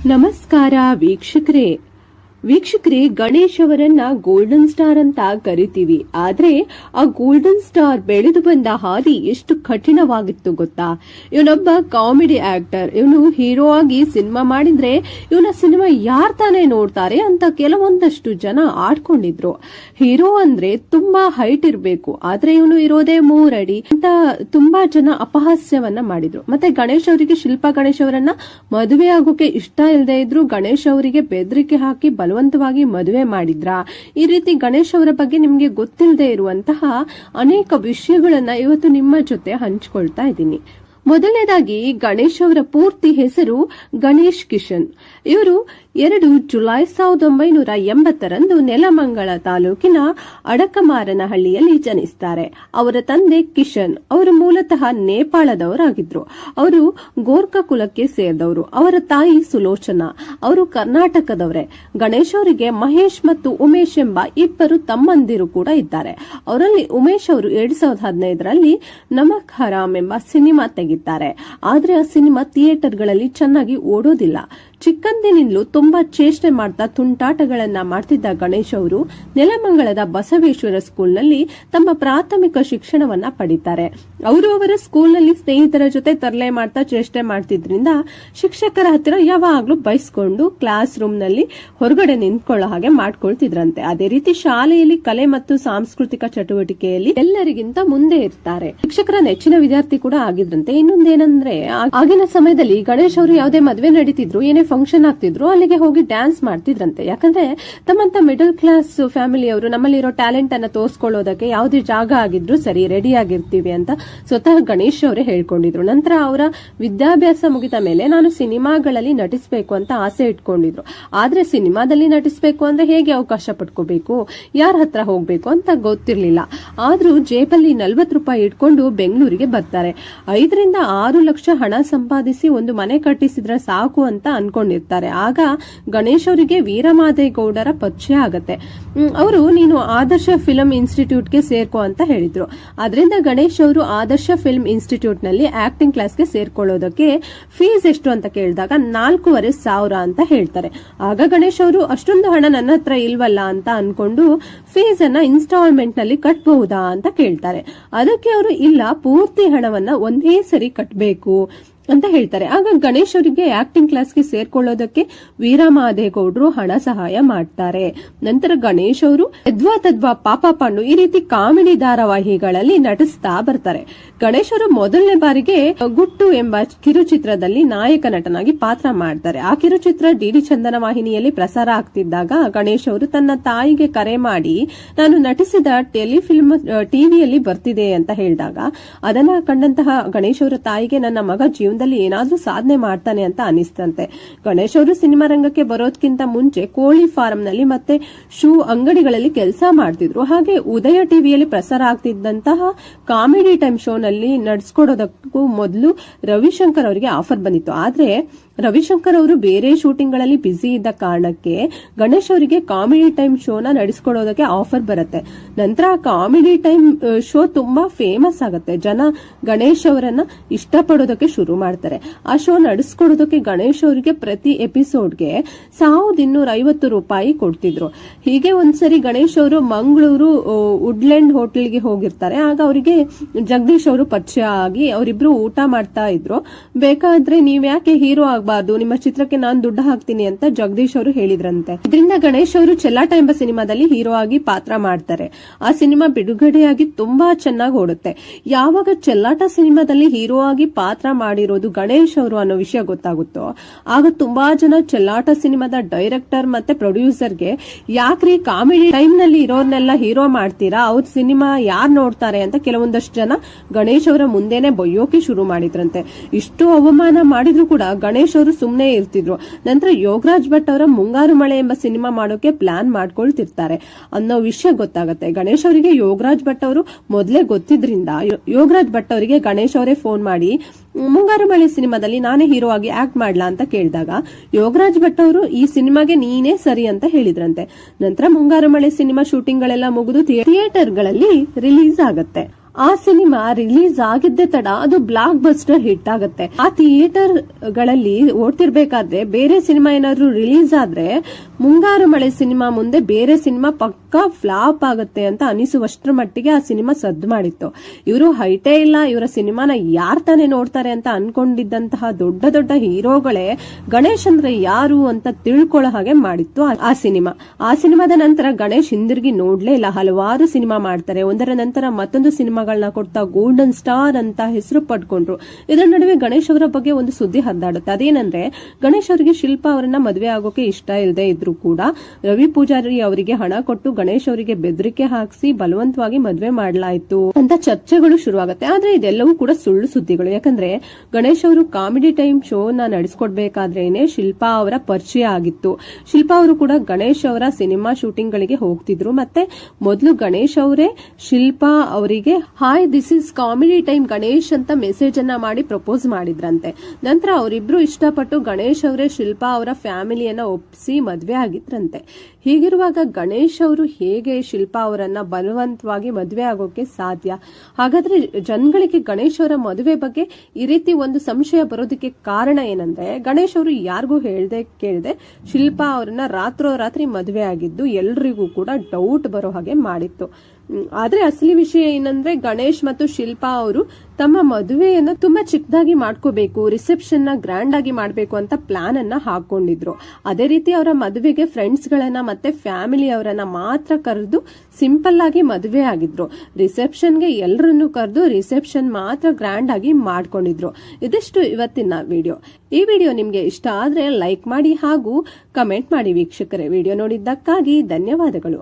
ನಮಸ್ಕಾರ ವೀಕ್ಷಕರೇ, ಗಣೇಶ್ ಅವರನ್ನ ಗೋಲ್ಡನ್ ಸ್ಟಾರ್ ಅಂತ ಕರಿತೀವಿ. ಆದ್ರೆ ಆ ಗೋಲ್ಡನ್ ಸ್ಟಾರ್ ಬೆಳೆದು ಬಂದ ಹಾದಿ ಎಷ್ಟು ಕಠಿಣವಾಗಿತ್ತು ಗೊತ್ತಾ? ಇವನೊಬ್ಬ ಕಾಮಿಡಿ ಆಕ್ಟರ್. ಇವನು ಹೀರೋ ಆಗಿ ಸಿನಿಮಾ ಮಾಡಿದ್ರೆ ಇವನ ಸಿನಿಮಾ ಯಾರ್ ತಾನೇ ನೋಡ್ತಾರೆ ಅಂತ ಕೆಲವೊಂದಷ್ಟು ಜನ ಆಡ್ಕೊಂಡಿದ್ರು. ಹೀರೋ ಅಂದ್ರೆ ತುಂಬಾ ಹೈಟ್ ಇರಬೇಕು, ಆದ್ರೆ ಇವನು ಇರೋದೇ 3 ಅಡಿ ಅಂತ ತುಂಬಾ ಜನ ಅಪಹಾಸ್ಯವನ್ನ ಮಾಡಿದ್ರು. ಮತ್ತೆ ಗಣೇಶ್ ಅವರಿಗೆ, ಶಿಲ್ಪಾ ಗಣೇಶ್ ಅವರನ್ನ ಮದುವೆ ಆಗೋಕೆ ಇಷ್ಟ ಇಲ್ಲದೆ ಇದ್ರು ಗಣೇಶ್ ಅವರಿಗೆ ಬೆದರಿಕೆ ಹಾಕಿ ಬಲವಂತವಾಗಿ ಮದುವೆ ಮಾಡಿದ್ರ. ಈ ರೀತಿ ಗಣೇಶ್ ಅವರ ಬಗ್ಗೆ ನಿಮ್ಗೆ ಗೊತ್ತಿಲ್ಲದೆ ಇರುವಂತಹ ಅನೇಕ ವಿಷಯಗಳನ್ನ ಇವತ್ತು ನಿಮ್ಮ ಜೊತೆ ಹಂಚಿಕೊಳ್ತಾ ಇದ್ದೀನಿ. ಮೊದಲನೇದಾಗಿ ಗಣೇಶ್ ಅವರ ಪೂರ್ತಿ ಹೆಸರು ಗಣೇಶ್ ಕಿಶನ್. ಇವರು 2 ಜುಲೈ 1980ರಂದು ನೆಲಮಂಗಲ ತಾಲೂಕಿನ ಅಡಕಮಾರನಹಳ್ಳಿಯಲ್ಲಿ ಜನಿಸ್ತಾರೆ. ಅವರ ತಂದೆ ಕಿಶನ್ ಅವರು ಮೂಲತಃ ನೇಪಾಳದವರಾಗಿದ್ರು. ಅವರು ಗೋರ್ಖಾ ಕುಲಕ್ಕೆ ಸೇರಿದವರು. ಅವರ ತಾಯಿ ಸುಲೋಚನಾ ಅವರು ಕರ್ನಾಟಕದವರೇ. ಗಣೇಶ್ ಅವರಿಗೆ ಮಹೇಶ್ ಮತ್ತು ಉಮೇಶ್ ಎಂಬ 2 ತಮ್ಮಂದಿರು ಕೂಡ ಇದ್ದಾರೆ. ಅವರಲ್ಲಿ ಉಮೇಶ್ ಅವರು 2015ರಲ್ಲಿ ನಮಕ್ ಹರಾಮ್ ಎಂಬ ಸಿನಿಮಾ ತೆಗಿತಾರೆ. ಆದ್ರೆ ಆ ಸಿನಿಮಾ ಥಿಯೇಟರ್ಗಳಲ್ಲಿ ಚೆನ್ನಾಗಿ ಓಡೋದಿಲ್ಲ. ಚಿಕ್ಕಂದಿನಿಂದಲೂ ತುಂಬಾ ಚೇಷ್ಟೆ ಮಾಡ್ತಾ ತುಂಟಾಟಗಳನ್ನ ಮಾಡ್ತಿದ್ದ ಗಣೇಶ್ ಅವರು ನೆಲಮಂಗಲದ ಬಸವೇಶ್ವರ ಸ್ಕೂಲ್ನಲ್ಲಿ ತಮ್ಮ ಪ್ರಾಥಮಿಕ ಶಿಕ್ಷಣವನ್ನ ಪಡಿತಾರೆ. ಅವರು ಅವರ ಸ್ಕೂಲ್ನಲ್ಲಿ ಸ್ನೇಹಿತರ ಜೊತೆ ತರಲೆ ಮಾಡ್ತಾ ಚೇಷ್ಟೆ ಮಾಡ್ತಿದ್ರಿಂದ ಶಿಕ್ಷಕರ ಹತ್ತಿರ ಯಾವಾಗ್ಲೂ ಬೈಸ್ಕೊಂಡು ಕ್ಲಾಸ್ ರೂಮ್ ನಲ್ಲಿ ಹೊರಗಡೆ ನಿಂತ್ಕೊಳ್ಳೋ ಹಾಗೆ ಮಾಡ್ಕೊಳ್ತಿದ್ರಂತೆ. ಅದೇ ರೀತಿ ಶಾಲೆಯಲ್ಲಿ ಕಲೆ ಮತ್ತು ಸಾಂಸ್ಕೃತಿಕ ಚಟುವಟಿಕೆಯಲ್ಲಿ ಎಲ್ಲರಿಗಿಂತ ಮುಂದೆ ಇರ್ತಾರೆ. ಶಿಕ್ಷಕರ ನೆಚ್ಚಿನ ವಿದ್ಯಾರ್ಥಿ ಕೂಡ ಆಗಿದ್ರಂತೆ. ಇನ್ನೊಂದೇನಂದ್ರೆ, ಆಗಿನ ಸಮಯದಲ್ಲಿ ಗಣೇಶ್ ಅವರು ಯಾವುದೇ ಮದುವೆ ನಡೀತಿದ್ರು, ಏನೇ ಫಂಕ್ಷನ್ ಆಗ್ತಿದ್ರು, ಅಲ್ಲಿಗೆ ಹೋಗಿ ಡ್ಯಾನ್ಸ್ ಮಾಡ್ತಿದ್ರಂತೆ. ಯಾಕಂದ್ರೆ ತಮ್ಮಂತ ಮಿಡಲ್ ಕ್ಲಾಸ್ ಫ್ಯಾಮಿಲಿಯವರು ನಮ್ಮಲ್ಲಿರೋ ಟ್ಯಾಲೆಂಟ್ ಅನ್ನ ತೋರ್ಸ್ಕೊಳ್ಳೋದಕ್ಕೆ ಯಾವುದೇ ಜಾಗ ಆಗಿದ್ರು ಸರಿ, ರೆಡಿ ಆಗಿರ್ತೀವಿ ಅಂತ ಸ್ವತಃ ಗಣೇಶ್ ಅವರೇ ಹೇಳ್ಕೊಂಡಿದ್ರು. ನಂತರ ಅವರ ವಿದ್ಯಾಭ್ಯಾಸ ಮುಗಿದ ಮೇಲೆ ನಾನು ಸಿನಿಮಾಗಳಲ್ಲಿ ನಟಿಸಬೇಕು ಅಂತ ಆಸೆ ಇಟ್ಕೊಂಡಿದ್ರು. ಆದ್ರೆ ಸಿನಿಮಾದಲ್ಲಿ ನಟಿಸಬೇಕು ಅಂದ್ರೆ ಹೇಗೆ ಅವಕಾಶ ಪಡ್ಕೋಬೇಕು, ಯಾರ ಹತ್ರ ಹೋಗ್ಬೇಕು ಅಂತ ಗೊತ್ತಿರ್ಲಿಲ್ಲ. ಆದ್ರೂ ಜೇಬಲ್ಲಿ 40 ರೂಪಾಯಿ ಇಟ್ಕೊಂಡು ಬೆಂಗಳೂರಿಗೆ ಬರ್ತಾರೆ. 5 ರಿಂದ 6 ಲಕ್ಷ ಹಣ ಸಂಪಾದಿಸಿ ಒಂದು ಮನೆ ಕಟ್ಟಿಸಿದ್ರೆ ಸಾಕು ಅಂತ ಅನ್ಕೊಂಡಿರ್ತಾರೆ. ಆಗ ಗಣೇಶ್ ಅವರಿಗೆ ವೀರಮಾದೇಗೌಡರ ಪರಿಚಯ ಆಗತ್ತೆ. ಅವರು ನೀನು ಆದರ್ಶ ಫಿಲ್ಮ್ ಇನ್ಸ್ಟಿಟ್ಯೂಟ್ಗೆ ಸೇರ್ಕೋ ಅಂತ ಹೇಳಿದ್ರು. ಅದರಿಂದ ಗಣೇಶ್ ಅವರು ಆದರ್ಶ ಫಿಲ್ಮ್ ಇನ್ಸ್ಟಿಟ್ಯೂಟ್ ನಲ್ಲಿ ಆಕ್ಟಿಂಗ್ ಕ್ಲಾಸ್ಗೆ ಸೇರ್ಕೊಳ್ಳೋದಕ್ಕೆ ಫೀಸ್ ಎಷ್ಟು ಅಂತ ಕೇಳಿದಾಗ 4,500 ಅಂತ ಹೇಳ್ತಾರೆ. ಆಗ ಗಣೇಶ್ ಅವರು ಅಷ್ಟೊಂದು ಹಣ ನನ್ನ ಹತ್ರ ಇಲ್ವಲ್ಲ ಅಂತ ಅನ್ಕೊಂಡು ಫೀಸ್ ಅನ್ನ ಇನ್ಸ್ಟಾಲ್ಮೆಂಟ್ ನಲ್ಲಿ ಕಟ್ಟಬಹುದಾ ಅಂತ ಕೇಳ್ತಾರೆ. ಅದಕ್ಕೆ ಅವರು ಇಲ್ಲ, ಪೂರ್ತಿ ಹಣವನ್ನ ಒಂದೇ ಸರಿ ಕಟ್ಟಬೇಕು ಅಂತ ಹೇಳ್ತಾರೆ. ಆಗ ಗಣೇಶ್ ಅವರಿಗೆ ಆಕ್ಟಿಂಗ್ ಕ್ಲಾಸ್ಗೆ ಸೇರ್ಕೊಳ್ಳೋದಕ್ಕೆ ವೀರಮಾದೇಗೌಡರು ಹಣ ಸಹಾಯ ಮಾಡ್ತಾರೆ. ನಂತರ ಗಣೇಶ್ ಅವರು ಯದ್ವಾ ತದ್ವಾ, ಪಾಪ ಪಾಂಡು ಈ ರೀತಿ ಕಾಮಿಡಿ ಧಾರಾವಾಹಿಗಳಲ್ಲಿ ನಟಿಸ್ತಾ ಬರ್ತಾರೆ. ಗಣೇಶ್ ಅವರು ಮೊದಲನೇ ಬಾರಿಗೆ ಗುಟ್ಟು ಎಂಬ ಕಿರುಚಿತ್ರದಲ್ಲಿ ನಾಯಕ ನಟನಾಗಿ ಪಾತ್ರ ಮಾಡ್ತಾರೆ. ಆ ಕಿರುಚಿತ್ರ ಡಿಡಿ ಚಂದನ ವಾಹಿನಿಯಲ್ಲಿ ಪ್ರಸಾರ ಆಗ್ತಿದ್ದಾಗ ಗಣೇಶ್ ಅವರು ತನ್ನ ತಾಯಿಗೆ ಕರೆ ಮಾಡಿ ನಾನು ನಟಿಸಿದ ಟೆಲಿಫಿಲ್ಮ್ ಟಿವಿಯಲ್ಲಿ ಬರ್ತಿದೆ ಅಂತ ಹೇಳಿದಾಗ ಅದನ್ನ ಕಂಡಂತಹ ಗಣೇಶ್ ಅವರ ತಾಯಿಗೆ ನನ್ನ ಮಗ ಜೀವನದಲ್ಲಿ ಏನಾದ್ರೂ ಸಾಧನೆ ಮಾಡ್ತಾನೆ ಅಂತ ಅನಿಸ್ತಂತೆ. ಗಣೇಶ್ ಅವರು ಸಿನಿಮಾ ರಂಗಕ್ಕೆ ಬರೋದಕ್ಕಿಂತ ಮುಂಚೆ ಕೋಳಿ ಫಾರ್ಮ್ ನಲ್ಲಿ ಮತ್ತೆ ಶೂ ಅಂಗಡಿಗಳಲ್ಲಿ ಕೆಲಸ ಮಾಡ್ತಿದ್ರು. ಹಾಗೆ ಉದಯ ಟಿವಿಯಲ್ಲಿ ಪ್ರಸಾರ ಆಗ್ತಿದ್ದಂತಹ ಕಾಮಿಡಿ ಟೈಮ್ ಶೋ ನಲ್ಲಿ ನಡ್ಸ್ಕೊಡೋದಕ್ಕೂ ಮೊದಲು ರವಿಶಂಕರ್ ಅವರಿಗೆ ಆಫರ್ ಬಂದಿತ್ತು. ಆದ್ರೆ ರವಿಶಂಕರ್ ಅವರು ಬೇರೆ ಶೂಟಿಂಗ್ ಗಳಲ್ಲಿ ಬ್ಯುಸಿ ಇದ್ದ ಕಾರಣಕ್ಕೆ ಗಣೇಶ್ ಅವರಿಗೆ ಕಾಮಿಡಿ ಟೈಮ್ ಶೋನ ನಡೆಸ್ಕೊಡೋದಕ್ಕೆ ಆಫರ್ ಬರುತ್ತೆ. ನಂತರ ಕಾಮಿಡಿ ಟೈಮ್ ಶೋ ತುಂಬಾ ಫೇಮಸ್ ಆಗುತ್ತೆ. ಜನ ಗಣೇಶ್ ಅವರನ್ನ ಇಷ್ಟಪಡೋದಕ್ಕೆ ಶುರು ಮಾಡ್ತಾರೆ. ಆ ಶೋ ನಡೆಸ್ಕೊಡೋದಕ್ಕೆ ಗಣೇಶ್ ಅವರಿಗೆ ಪ್ರತಿ ಎಪಿಸೋಡ್ಗೆ 1,250 ರೂಪಾಯಿ ಕೊಡ್ತಿದ್ರು. ಹೀಗೆ ಒಂದ್ಸರಿ ಗಣೇಶ್ ಅವರು ಮಂಗಳೂರು ವುಡ್ಲ್ಯಾಂಡ್ ಹೋಟೆಲ್ಗೆ ಹೋಗಿರ್ತಾರೆ. ಆಗ ಅವರಿಗೆ ಜಗದೀಶ್ ಅವರು ಪರಿಚಯ ಆಗಿ ಅವರಿಬ್ರು ಊಟ ಮಾಡ್ತಾ ಇದ್ರು. ಬೇಕಾದ್ರೆ ನೀವ್ ಯಾಕೆ ಹೀರೋ ಆಗಬಾರ್ದು, ನಿಮ್ಮ ಚಿತ್ರಕ್ಕೆ ನಾನು ದುಡ್ಡು ಹಾಕ್ತೀನಿ ಅಂತ ಜಗದೀಶ್ ಅವರು ಹೇಳಿದ್ರಂತೆ. ಇದರಿಂದ ಗಣೇಶ್ ಅವರು ಚೆಲ್ಲಾಟ ಎಂಬ ಸಿನಿಮಾದಲ್ಲಿ ಹೀರೋ ಆಗಿ ಪಾತ್ರ ಮಾಡ್ತಾರೆ. ಆ ಸಿನಿಮಾ ಬಿಡುಗಡೆಯಾಗಿ ತುಂಬಾ ಚೆನ್ನಾಗಿ ಓಡುತ್ತೆ. ಯಾವಾಗ ಚೆಲ್ಲಾಟ ಸಿನಿಮಾದಲ್ಲಿ ಹೀರೋ ಆಗಿ ಪಾತ್ರ ಮಾಡಿರೋದು ಗಣೇಶ್ ಅವರು ಅನ್ನೋ ವಿಷಯ ಗೊತ್ತಾಗುತ್ತೋ ಆಗ ತುಂಬಾ ಜನ ಚೆಲ್ಲಾಟ ಸಿನಿಮಾದ ಡೈರೆಕ್ಟರ್ ಮತ್ತೆ ಪ್ರೊಡ್ಯೂಸರ್ಗೆ ಯಾಕ್ರಿ ಕಾಮಿಡಿ ಟೈಮ್ ನಲ್ಲಿ ಇರೋರ್ನೆಲ್ಲ ಹೀರೋ ಮಾಡ್ತೀರಾ, ಅವ್ರ ಸಿನಿಮಾ ಯಾರು ನೋಡ್ತಾರೆ ಅಂತ ಕೆಲವೊಂದಷ್ಟು ಜನ ಗಣೇಶ್ ಅವರ ಮುಂದೆನೆ ಬೊಯ್ಯೋಕೆ ಶುರು ಮಾಡಿದ್ರಂತೆ. ಇಷ್ಟು ಅವಮಾನ ಮಾಡಿದ್ರು ಕೂಡ ಗಣೇಶ್ ಅವರು ಸುಮ್ಮನೆ ಇರ್ತಿದ್ರು. ನಂತರ ಯೋಗರಾಜ್ ಭಟ್ ಅವರ ಮುಂಗಾರು ಮಳೆ ಎಂಬ ಸಿನಿಮಾ ಮಾಡೋಕೆ ಪ್ಲಾನ್ ಮಾಡ್ಕೊಳ್ತಿರ್ತಾರೆ ಅನ್ನೋ ವಿಷಯ ಗೊತ್ತಾಗುತ್ತೆ. ಗಣೇಶ್ ಅವರಿಗೆ ಯೋಗರಾಜ್ ಭಟ್ ಅವರು ಮೊದಲೇ ಗೊತ್ತಿದ್ರಿಂದ ಯೋಗರಾಜ್ ಭಟ್ ಅವರಿಗೆ ಗಣೇಶ್ ಅವರೇ ಫೋನ್ ಮಾಡಿ ಮುಂಗಾರು ಮಳೆ ಸಿನಿಮಾದಲ್ಲಿ ನಾನೇ ಹೀರೋ ಆಗಿ ಆಕ್ಟ್ ಮಾಡ್ಲಾ ಅಂತ ಕೇಳಿದಾಗ ಯೋಗರಾಜ್ ಭಟ್ ಅವರು ಈ ಸಿನಿಮಾಗೆ ನೀನೇ ಸರಿ ಅಂತ ಹೇಳಿದ್ರಂತೆ. ನಂತರ ಮುಂಗಾರು ಮಳೆ ಸಿನಿಮಾ ಶೂಟಿಂಗ್ ಗಳೆಲ್ಲ ಮುಗಿದು ಥಿಯೇಟರ್ಗಳಲ್ಲಿ ರಿಲೀಸ್ ಆಗುತ್ತೆ. ಆ ಸಿನಿಮಾ ರಿಲೀಸ್ ಆಗಿದ್ದೇ ತಡ ಅದು ಬ್ಲಾಕ್ ಬಸ್ಟರ್ ಹಿಟ್ ಆಗುತ್ತೆ. ಆ ಥಿಯೇಟರ್ ಗಳಲ್ಲಿ ಓಡ್ತಿರ್ಬೇಕಾದ್ರೆ ಬೇರೆ ಸಿನಿಮಾ ಏನಾದ್ರು ರಿಲೀಸ್ ಆದ್ರೆ ಮುಂಗಾರು ಮಳೆ ಸಿನಿಮಾ ಮುಂದೆ ಬೇರೆ ಸಿನಿಮಾ ಪಕ್ಕಾ ಫ್ಲಾಪ್ ಆಗುತ್ತೆ ಅಂತ ಅನಿಸುವಷ್ಟರ ಮಟ್ಟಿಗೆ ಆ ಸಿನಿಮಾ ಸದ್ದು ಮಾಡಿತ್ತು. ಇವರು ಹೈಟೇ ಇಲ್ಲ, ಇವರ ಸಿನಿಮಾನ ಯಾರ್ ತಾನೇ ನೋಡ್ತಾರೆ ಅಂತ ಅನ್ಕೊಂಡಿದ್ದಂತಹ ದೊಡ್ಡ ದೊಡ್ಡ ಹೀರೋಗಳೇ ಗಣೇಶ್ ಅಂದ್ರೆ ಯಾರು ಅಂತ ತಿಳ್ಕೊಳ್ಳೋ ಹಾಗೆ ಮಾಡಿತ್ತು ಆ ಸಿನಿಮಾ. ಆ ಸಿನಿಮಾದ ನಂತರ ಗಣೇಶ್ ಹಿಂದಿರುಗಿ ನೋಡ್ಲೇ ಇಲ್ಲ. ಹಲವಾರು ಸಿನಿಮಾ ಮಾಡ್ತಾರೆ, ಒಂದರ ನಂತರ ಮತ್ತೊಂದು ಸಿನಿಮಾಗಳನ್ನ ಕೊಡ್ತಾ ಗೋಲ್ಡನ್ ಸ್ಟಾರ್ ಅಂತ ಹೆಸರು ಪಡ್ಕೊಂಡ್ರು. ಇದರ ನಡುವೆ ಗಣೇಶ್ ಅವರ ಬಗ್ಗೆ ಒಂದು ಸುದ್ದಿ ಹರಿದಾಡುತ್ತೆ. ಅದೇನಂದ್ರೆ ಗಣೇಶ್ ಅವರಿಗೆ ಶಿಲ್ಪಾ ಅವರನ್ನ ಮದುವೆ ಆಗೋಕೆ ಇಷ್ಟ ಇಲ್ಲದೆ ಇದ್ರು ಕೂಡ ರವಿ ಪೂಜಾರಿ ಅವರಿಗೆ ಹಣ ಕೊಟ್ಟು ಗಣೇಶ್ ಅವರಿಗೆ ಬೆದರಿಕೆ ಹಾಕಿಸಿ ಬಲವಂತವಾಗಿ ಮದುವೆ ಮಾಡಲಾಯಿತು ಅಂತ ಚರ್ಚೆಗಳು ಶುರುವಾಗುತ್ತೆ. ಆದ್ರೆ ಇದೆಲ್ಲವೂ ಕೂಡ ಸುಳ್ಳು ಸುದ್ದಿಗಳು. ಯಾಕಂದ್ರೆ ಗಣೇಶ್ ಅವರು ಕಾಮಿಡಿ ಟೈಮ್ ಶೋ ನ ನಡೆಸ್ಕೊಡ್ಬೇಕಾದ್ರೇನೆ ಶಿಲ್ಪಾ ಅವರ ಪರಿಚಯ ಆಗಿತ್ತು. ಶಿಲ್ಪಾ ಅವರು ಕೂಡ ಗಣೇಶ್ ಅವರ ಸಿನಿಮಾ ಶೂಟಿಂಗ್ ಗಳಿಗೆ ಹೋಗ್ತಿದ್ರು. ಮತ್ತೆ ಮೊದಲು ಗಣೇಶ್ ಅವರೇ ಶಿಲ್ಪಾ ಅವರಿಗೆ hi this is comedy time Ganesh ಅಂತ ಮೆಸೇಜ್ ಅನ್ನ ಮಾಡಿ ಪ್ರಪೋಸ್ ಮಾಡಿದ್ರಂತೆ. ನಂತರ ಅವರಿಬ್ರು ಇಷ್ಟಪಟ್ಟು ಗಣೇಶ್ ಅವರೇ ಶಿಲ್ಪಾ ಅವರ ಫ್ಯಾಮಿಲಿಯನ್ನ ಒಪ್ಪಿಸಿ ಮದ್ವೆ ಆಗಿದ್ರಂತೆ. ಹೀಗಿರುವಾಗ ಗಣೇಶ್ ಅವರು ಹೇಗೆ ಶಿಲ್ಪಾ ಅವರನ್ನ ಬಲವಂತವಾಗಿ ಮದುವೆ ಆಗೋಕೆ ಸಾಧ್ಯ? ಹಾಗಾದ್ರೆ ಜನಗಳಿಗೆ ಗಣೇಶ್ ಅವರ ಮದುವೆ ಬಗ್ಗೆ ಈ ರೀತಿ ಒಂದು ಸಂಶಯ ಬರೋದಕ್ಕೆ ಕಾರಣ ಏನಂದ್ರೆ ಗಣೇಶ್ ಅವರು ಯಾರಿಗೂ ಹೇಳ್ದೆ ಕೇಳದೆ ಶಿಲ್ಪಾ ಅವರನ್ನ ರಾತ್ರೋರಾತ್ರಿ ಮದುವೆ ಆಗಿದ್ದು ಎಲ್ರಿಗೂ ಕೂಡ ಡೌಟ್ ಬರೋ ಹಾಗೆ ಮಾಡಿತ್ತು. ಆದ್ರೆ ಅಸಲಿ ವಿಷಯ ಏನಂದ್ರೆ ಗಣೇಶ್ ಮತ್ತು ಶಿಲ್ಪಾ ಅವರು ತಮ್ಮ ಮದುವೆಯನ್ನ ತುಂಬಾ ಚಿಕ್ಕದಾಗಿ ಮಾಡ್ಕೋಬೇಕು, ರಿಸೆಪ್ಷನ್ ನ ಗ್ರ್ಯಾಂಡ್ ಆಗಿ ಮಾಡ್ಬೇಕು ಅಂತ ಪ್ಲಾನ್ ಅನ್ನ ಹಾಕೊಂಡಿದ್ರು. ಅದೇ ರೀತಿ ಅವರ ಮದುವೆಗೆ ಫ್ರೆಂಡ್ಸ್ ಗಳನ್ನ ಮತ್ತೆ ಫ್ಯಾಮಿಲಿ ಅವರನ್ನ ಮಾತ್ರ ಕರೆದು ಸಿಂಪಲ್ ಆಗಿ ಮದುವೆ ಆಗಿದ್ರು. ರಿಸೆಪ್ಷನ್ಗೆ ಎಲ್ಲರನ್ನು ಕರೆದು ರಿಸೆಪ್ಷನ್ ಮಾತ್ರ ಗ್ರ್ಯಾಂಡ್ ಆಗಿ ಮಾಡ್ಕೊಂಡಿದ್ರು. ಇದಿಷ್ಟು ಇವತ್ತಿನ ವಿಡಿಯೋ. ಈ ವಿಡಿಯೋ ನಿಮ್ಗೆ ಇಷ್ಟ ಆದ್ರೆ ಲೈಕ್ ಮಾಡಿ ಹಾಗೂ ಕಮೆಂಟ್ ಮಾಡಿ ವೀಕ್ಷಕರೇ. ವಿಡಿಯೋ ನೋಡಿದ್ದಕ್ಕಾಗಿ ಧನ್ಯವಾದಗಳು.